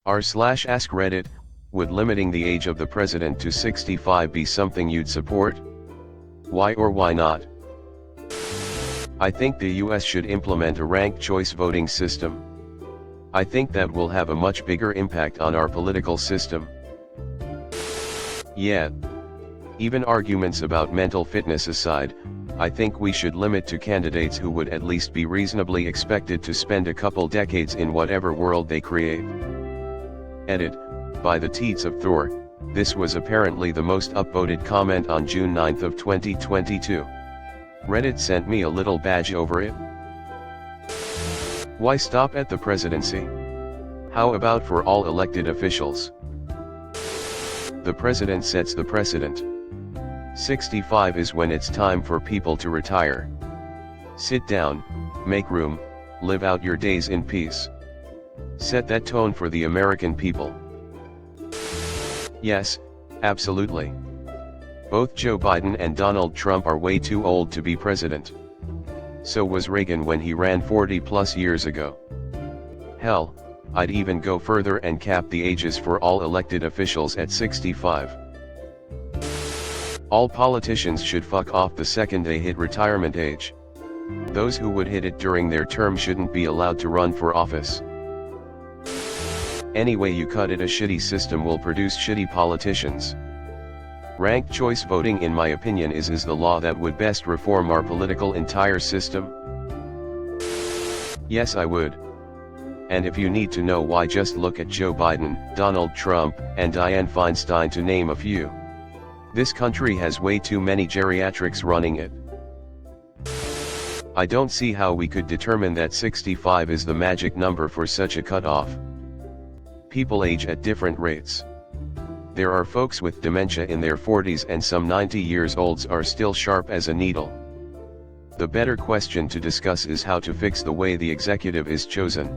r/AskReddit, would limiting the age of the president to 65 be something you'd support? Why or why not? I think the US should implement a ranked choice voting system. I think that will have a much bigger impact on our political system. Yeah. Even arguments about mental fitness aside, I think we should limit to candidates who would at least be reasonably expected to spend a couple decades in whatever world they create. Edit, by the Teats of Thor, this was apparently the most upvoted comment on June 9 of 2022. Reddit sent me a little badge over it. Why stop at the presidency? How about for all elected officials? The president sets the precedent. 65 is when it's time for people to retire. Sit down, make room, live out your days in peace. Set that tone for the American people. Yes, absolutely. Both Joe Biden and Donald Trump are way too old to be president. So was Reagan when he ran 40+ years ago. Hell, I'd even go further and cap the ages for all elected officials at 65. All politicians should fuck off the second they hit retirement age. Those who would hit it during their term shouldn't be allowed to run for office. Any way you cut it, a shitty system will produce shitty politicians. Ranked choice voting, in my opinion, is the law that would best reform our political entire system. Yes, I would. And if you need to know why, just look at Joe Biden, Donald Trump, and Dianne Feinstein, to name a few. This country has way too many geriatrics running it. I don't see how we could determine that 65 is the magic number for such a cutoff. People age at different rates. There are folks with dementia in their 40s, and some 90 years olds are still sharp as a needle. The better question to discuss is how to fix the way the executive is chosen.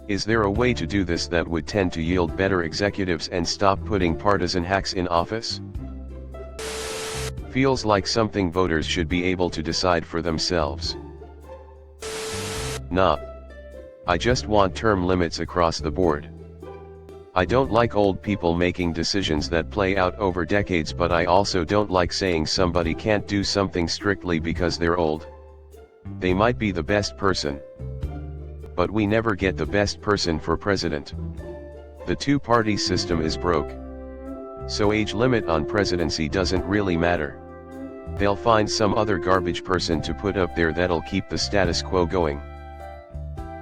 Is there a way to do this that would tend to yield better executives and stop putting partisan hacks in office? Feels like something voters should be able to decide for themselves. Nah. I just want term limits across the board. I don't like old people making decisions that play out over decades, but I also don't like saying somebody can't do something strictly because they're old. They might be the best person, but we never get the best person for president. The two-party system is broke. So age limit on presidency doesn't really matter. They'll find some other garbage person to put up there that'll keep the status quo going.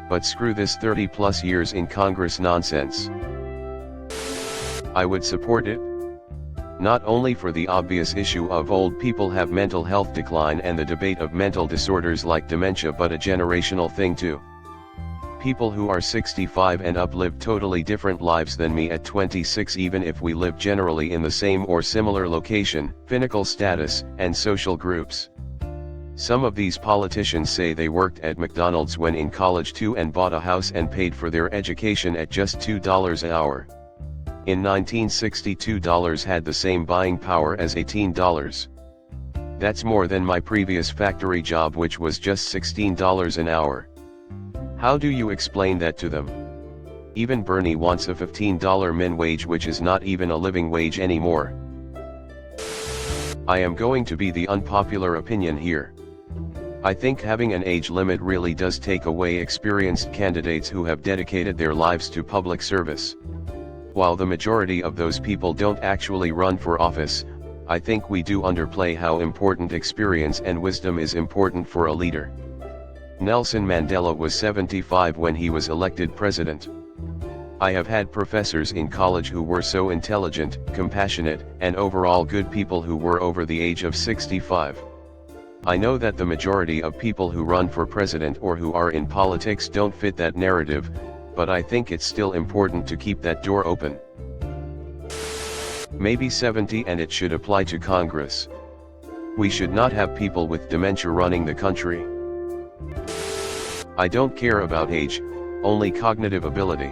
But screw this 30+ years in Congress nonsense. I would support it. Not only for the obvious issue of old people have mental health decline and the debate of mental disorders like dementia, but a generational thing too. People who are 65 and up live totally different lives than me at 26, even if we live generally in the same or similar location, financial status, and social groups. Some of these politicians say they worked at McDonald's when in college too, and bought a house and paid for their education at just $2 an hour. In 1962, $2 had the same buying power as $18. That's more than my previous factory job, which was just $16 an hour. How do you explain that to them? Even Bernie wants a $15 min wage, which is not even a living wage anymore. I am going to be the unpopular opinion here. I think having an age limit really does take away experienced candidates who have dedicated their lives to public service. While the majority of those people don't actually run for office, I think we do underplay how important experience and wisdom is important for a leader. Nelson Mandela was 75 when he was elected president. I have had professors in college who were so intelligent, compassionate, and overall good people who were over the age of 65. I know that the majority of people who run for president or who are in politics don't fit that narrative, but I think it's still important to keep that door open. Maybe 70, and it should apply to Congress. We should not have people with dementia running the country. I don't care about age, only cognitive ability.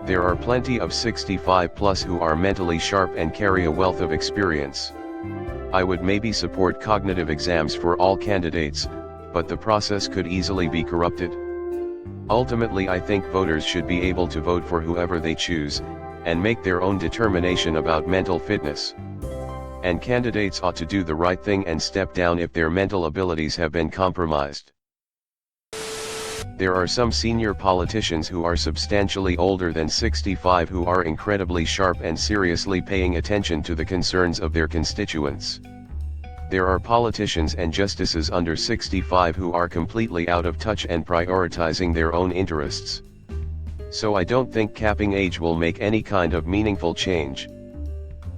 There are plenty of 65+ who are mentally sharp and carry a wealth of experience. I would maybe support cognitive exams for all candidates, but the process could easily be corrupted. Ultimately, I think voters should be able to vote for whoever they choose, and make their own determination about mental fitness. And candidates ought to do the right thing and step down if their mental abilities have been compromised. There are some senior politicians who are substantially older than 65 who are incredibly sharp and seriously paying attention to the concerns of their constituents. There are politicians and justices under 65 who are completely out of touch and prioritizing their own interests. So I don't think capping age will make any kind of meaningful change.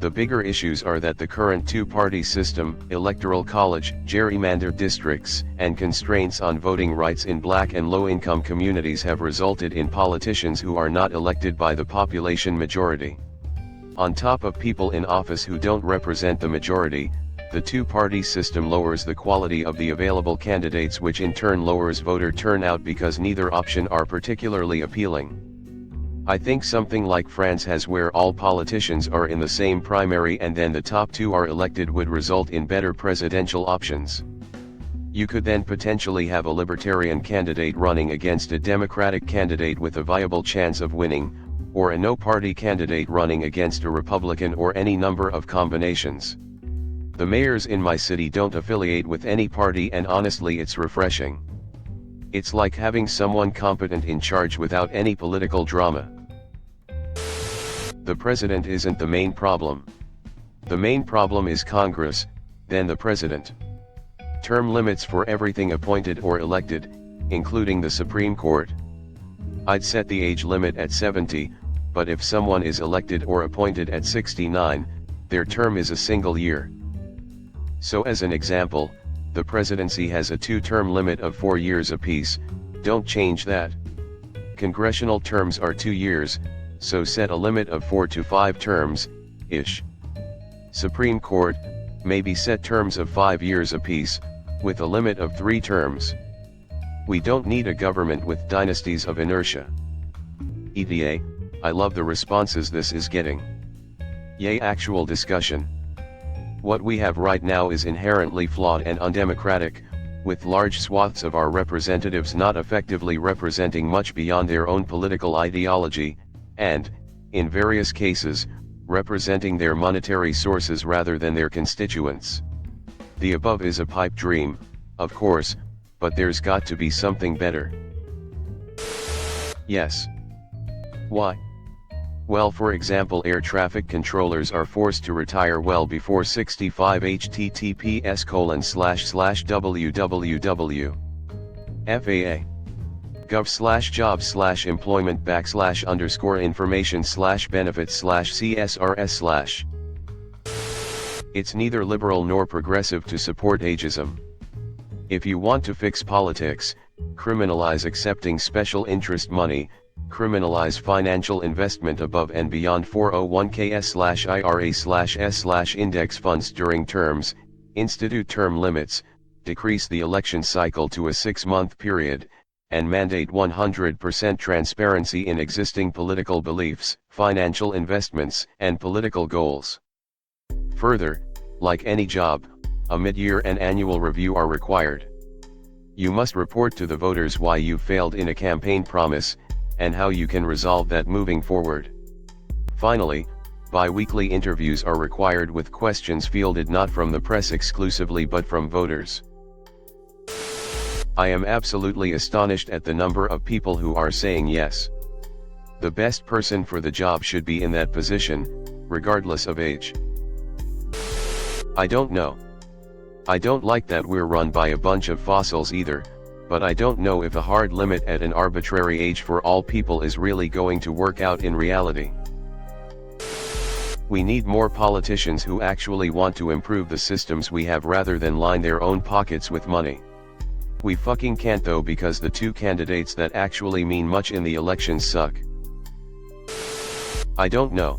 The bigger issues are that the current two-party system, electoral college, gerrymandered districts, and constraints on voting rights in black and low-income communities have resulted in politicians who are not elected by the population majority. On top of people in office who don't represent the majority, the two-party system lowers the quality of the available candidates, which in turn lowers voter turnout because neither option are particularly appealing. I think something like France has, where all politicians are in the same primary and then the top two are elected, would result in better presidential options. You could then potentially have a libertarian candidate running against a Democratic candidate with a viable chance of winning, or a no-party candidate running against a Republican, or any number of combinations. The mayors in my city don't affiliate with any party, and honestly it's refreshing. It's like having someone competent in charge without any political drama. The president isn't the main problem. The main problem is Congress, then the president. Term limits for everything appointed or elected, including the Supreme Court. I'd set the age limit at 70, but if someone is elected or appointed at 69, their term is a single year. So as an example, the presidency has a two-term limit of 4 years apiece. Don't change that. Congressional terms are 2 years, so set a limit of 4 to 5 terms-ish. Supreme Court, maybe set terms of 5 years apiece, with a limit of 3 terms. We don't need a government with dynasties of inertia. ETA, I love the responses this is getting. Yay, actual discussion. What we have right now is inherently flawed and undemocratic, with large swaths of our representatives not effectively representing much beyond their own political ideology, and, in various cases, representing their monetary sources rather than their constituents. The above is a pipe dream, of course, but there's got to be something better. Yes. Why? Well, for example, air traffic controllers are forced to retire well before 65. https://www. faa.gov/job/employment/information/benefits/CSRS/. It's neither liberal nor progressive to support ageism. If you want to fix politics, criminalize accepting special interest money, criminalize financial investment above and beyond 401(k)s/IRA/S/index funds during terms, institute term limits, decrease the election cycle to a 6-month period, and mandate 100% transparency in existing political beliefs, financial investments, and political goals. Further, like any job, a mid-year and annual review are required. You must report to the voters why you failed in a campaign promise, and how you can resolve that moving forward. Finally, bi-weekly interviews are required with questions fielded not from the press exclusively but from voters. I am absolutely astonished at the number of people who are saying yes. The best person for the job should be in that position, regardless of age. I don't know. I don't like that we're run by a bunch of fossils either, but I don't know if a hard limit at an arbitrary age for all people is really going to work out in reality. We need more politicians who actually want to improve the systems we have rather than line their own pockets with money. We fucking can't though, because the two candidates that actually mean much in the elections suck. I don't know.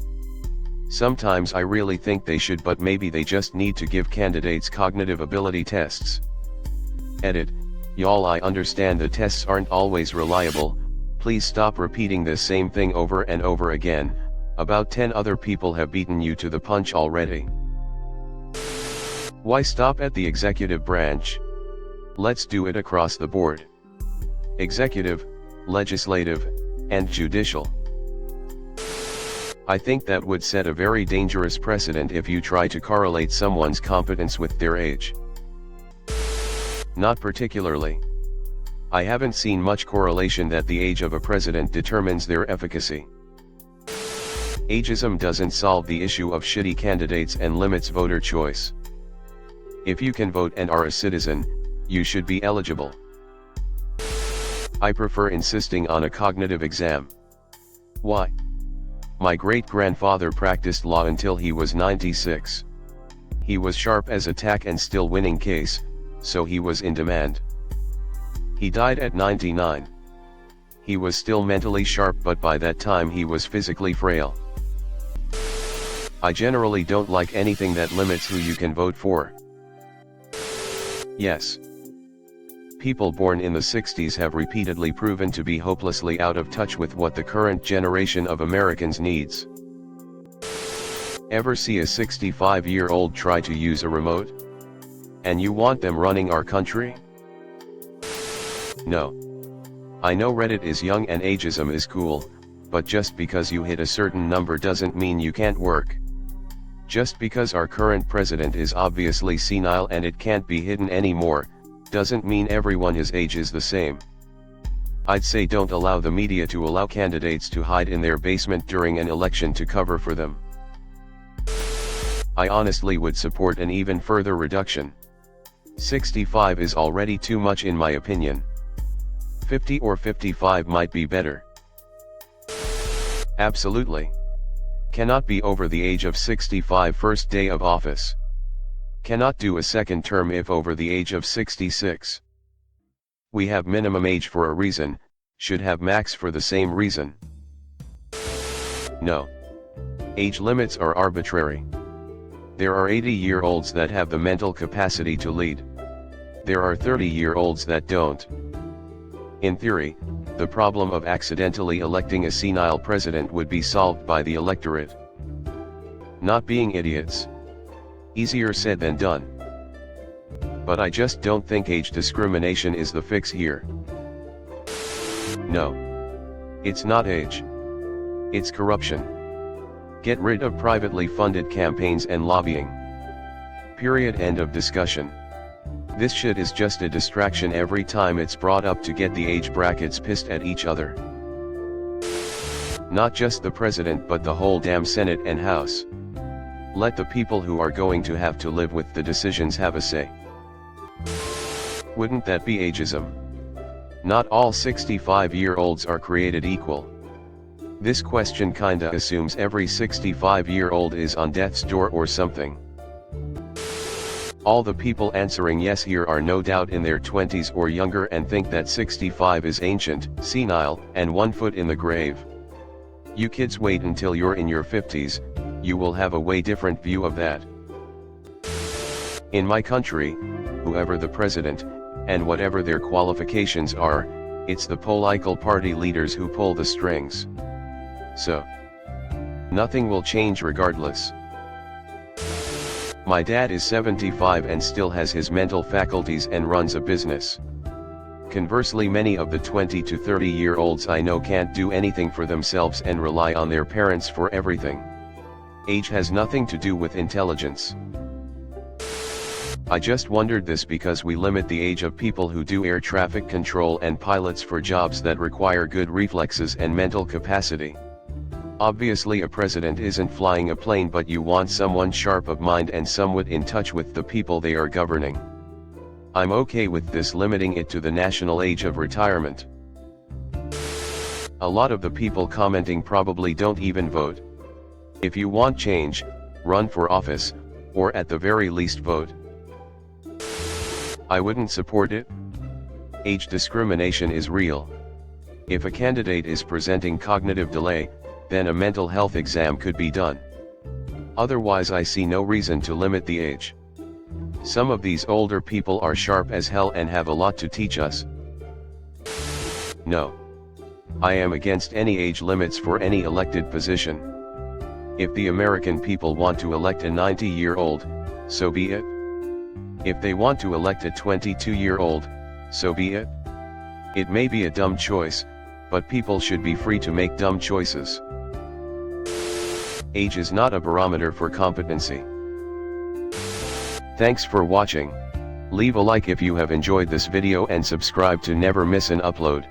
Sometimes I really think they should, but maybe they just need to give candidates cognitive ability tests. Edit. Y'all, I understand the tests aren't always reliable, please stop repeating this same thing over and over again, about 10 other people have beaten you to the punch already. Why stop at the executive branch? Let's do it across the board. Executive, legislative, and judicial. I think that would set a very dangerous precedent if you try to correlate someone's competence with their age. Not particularly. I haven't seen much correlation that the age of a president determines their efficacy. Ageism doesn't solve the issue of shitty candidates and limits voter choice. If you can vote and are a citizen, you should be eligible. I prefer insisting on a cognitive exam. Why? My great-grandfather practiced law until he was 96. He was sharp as a tack and still winning case, so he was in demand. He died at 99. He was still mentally sharp, but by that time he was physically frail. I generally don't like anything that limits who you can vote for. Yes. People born in the 60s have repeatedly proven to be hopelessly out of touch with what the current generation of Americans needs. Ever see a 65-year-old try to use a remote? And you want them running our country? No. I know Reddit is young and ageism is cool, but just because you hit a certain number doesn't mean you can't work. Just because our current president is obviously senile and it can't be hidden anymore, doesn't mean everyone his age is the same. I'd say don't allow the media to allow candidates to hide in their basement during an election to cover for them. I honestly would support an even further reduction. 65 is already too much in my opinion. 50 or 55 might be better. Absolutely. Cannot be over the age of 65 first day of office. Cannot do a second term if over the age of 66. We have minimum age for a reason, should have max for the same reason. No. Age limits are arbitrary. There are 80-year-olds that have the mental capacity to lead. There are 30-year-olds that don't. In theory, the problem of accidentally electing a senile president would be solved by the electorate. Not being idiots. Easier said than done. But I just don't think age discrimination is the fix here. No. It's not age. It's corruption. Get rid of privately funded campaigns and lobbying. Period. End of discussion. This shit is just a distraction every time it's brought up to get the age brackets pissed at each other. Not just the president but the whole damn Senate and House. Let the people who are going to have to live with the decisions have a say. Wouldn't that be ageism? Not all 65-year-olds are created equal. This question kinda assumes every 65-year-old is on death's door or something. All the people answering yes here are no doubt in their 20s or younger and think that 65 is ancient, senile, and 1 foot in the grave. You kids wait until you're in your 50s, you will have a way different view of that. In my country, whoever the president, and whatever their qualifications are, it's the political party leaders who pull the strings. So, nothing will change regardless. My dad is 75 and still has his mental faculties and runs a business. Conversely, many of the 20 to 30-year-olds I know can't do anything for themselves and rely on their parents for everything. Age has nothing to do with intelligence. I just wondered this because we limit the age of people who do air traffic control and pilots for jobs that require good reflexes and mental capacity. Obviously a president isn't flying a plane, but you want someone sharp of mind and somewhat in touch with the people they are governing. I'm okay with this limiting it to the national age of retirement. A lot of the people commenting probably don't even vote. If you want change, run for office, or at the very least vote. I wouldn't support it. Age discrimination is real. If a candidate is presenting cognitive delay, then a mental health exam could be done. Otherwise I see no reason to limit the age. Some of these older people are sharp as hell and have a lot to teach us. No. I am against any age limits for any elected position. If the American people want to elect a 90-year-old, so be it. If they want to elect a 22-year-old, so be it. It may be a dumb choice, but people should be free to make dumb choices. Age is not a barometer for competency. Thanks for watching. Leave a like if you have enjoyed this video and subscribe to never miss an upload.